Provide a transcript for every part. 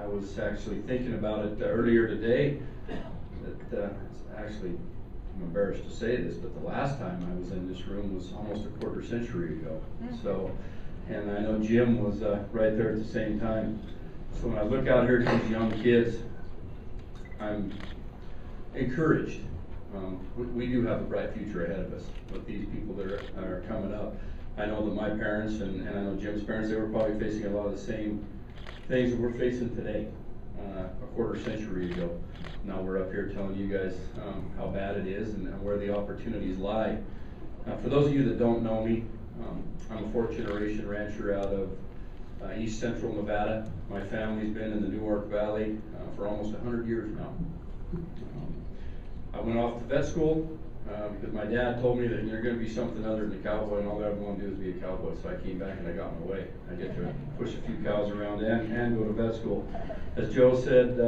I was actually thinking about it earlier today. That actually, I'm embarrassed to say this, but the last time I was in this room was almost a quarter century ago. So, and I know Jim was right there at the same time. So when I look out here at these young kids, I'm encouraged. We do have a bright future ahead of us with these people that are coming up. I know that my parents and I know Jim's parents, they were probably facing a lot of the same things that we're facing today, a quarter century ago. Now we're up here telling you guys how bad it is and where the opportunities lie. For those of you that don't know me, I'm a fourth generation rancher out of East Central Nevada. My family's been in the Newark Valley for almost 100 years now. I went off to vet school because my dad told me that you're going to be something other than a cowboy, and all I ever want to do is be a cowboy. So I came back and I got my way. I get to push a few cows around and go to vet school. As Joe said,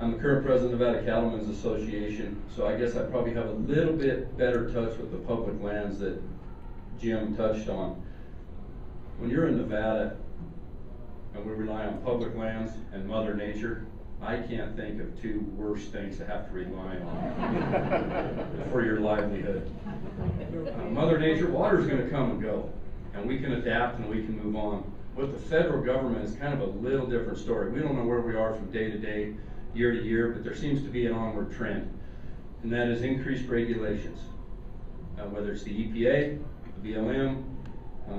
I'm the current president of the Nevada Cattlemen's Association, so I guess I probably have a little bit better touch with the public lands that Jim touched on. When you're in Nevada and we rely on public lands and Mother Nature, I can't think of two worse things to have to rely on for your livelihood. Mother Nature, water's going to come and go, and we can adapt and we can move on. With the federal government, it's kind of a little different story. We don't know where we are from day to day, year to year, but there seems to be an onward trend, and that is increased regulations. Whether it's the EPA, the BLM,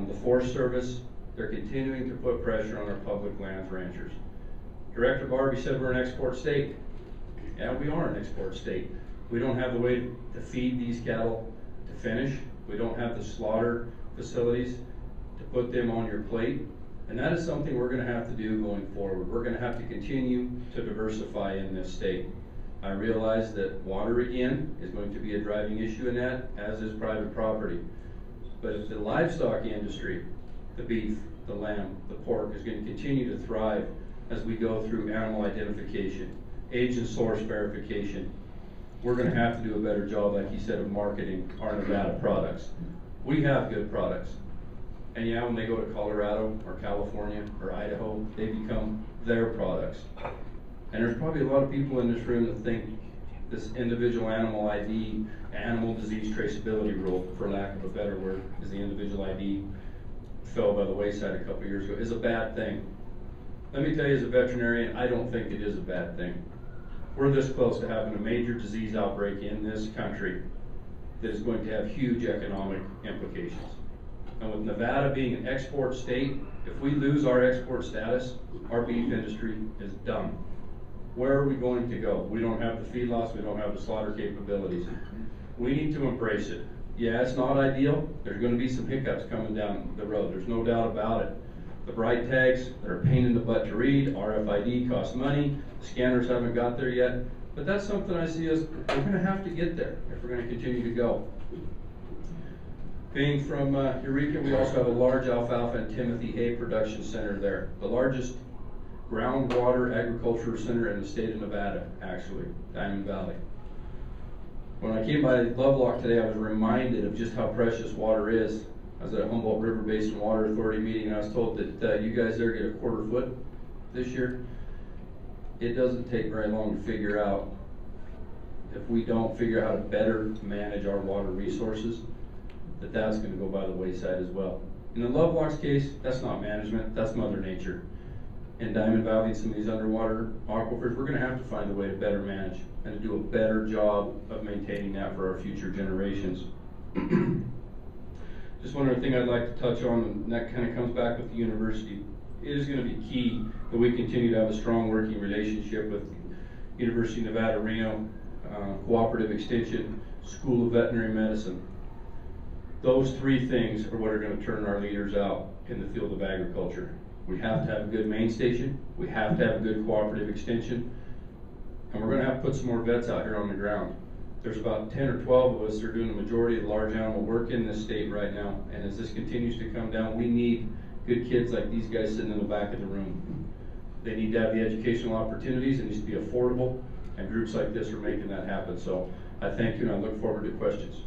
the Forest Service, they're continuing to put pressure on our public lands ranchers. Director Barbie said we're an export state. Yeah, we are an export state. We don't have the way to feed these cattle to finish. We don't have the slaughter facilities to put them on your plate. And that is something we're going to have to do going forward. We're going to have to continue to diversify in this state. I realize that water, again, is going to be a driving issue in that, as is private property. But if the livestock industry, the beef, the lamb, the pork, is going to continue to thrive as we go through animal identification, age and source verification, we're going to have to do a better job, like he said, of marketing our Nevada products. We have good products. And yeah, when they go to Colorado or California or Idaho, they become their products. And there's probably a lot of people in this room that think this individual animal ID, animal disease traceability rule, for lack of a better word, is the individual ID fell by the wayside a couple years ago, is a bad thing. Let me tell you, as a veterinarian, I don't think it is a bad thing. We're this close to having a major disease outbreak in this country that is going to have huge economic implications. And with Nevada being an export state, if we lose our export status, our beef industry is done. Where are we going to go? We don't have the feedlots, we don't have the slaughter capabilities. We need to embrace it. Yeah, it's not ideal. There's going to be some hiccups coming down the road. There's no doubt about it. The bright tags, they're a pain in the butt to read. RFID costs money. The scanners haven't got there yet. But that's something I see us, we're going to have to get there if we're going to continue to go. Being from Eureka, we also have a large alfalfa and Timothy hay production center there. The largest groundwater agriculture center in the state of Nevada, actually, Diamond Valley. When I came by Lovelock today, I was reminded of just how precious water is. I was at a Humboldt River Basin Water Authority meeting, and I was told that you guys there get a quarter foot this year. It doesn't take very long to figure out, if we don't figure out how to better manage our water resources, that's going to go by the wayside as well. In the Lovelock's case, that's not management, that's Mother Nature. In Diamond Valley and some of these underwater aquifers, we're going to have to find a way to better manage and to do a better job of maintaining that for our future generations. Just one other thing I'd like to touch on, and that kind of comes back with the university. It is going to be key that we continue to have a strong working relationship with University of Nevada, Reno, Cooperative Extension, School of Veterinary Medicine. Those three things are what are going to turn our leaders out in the field of agriculture. We have to have a good main station, we have to have a good cooperative extension, and we're going to have to put some more vets out here on the ground. There's about 10 or 12 of us that are doing the majority of the large animal work in this state right now, and as this continues to come down, we need good kids like these guys sitting in the back of the room. They need to have the educational opportunities, it needs to be affordable, and groups like this are making that happen. So I thank you and I look forward to questions.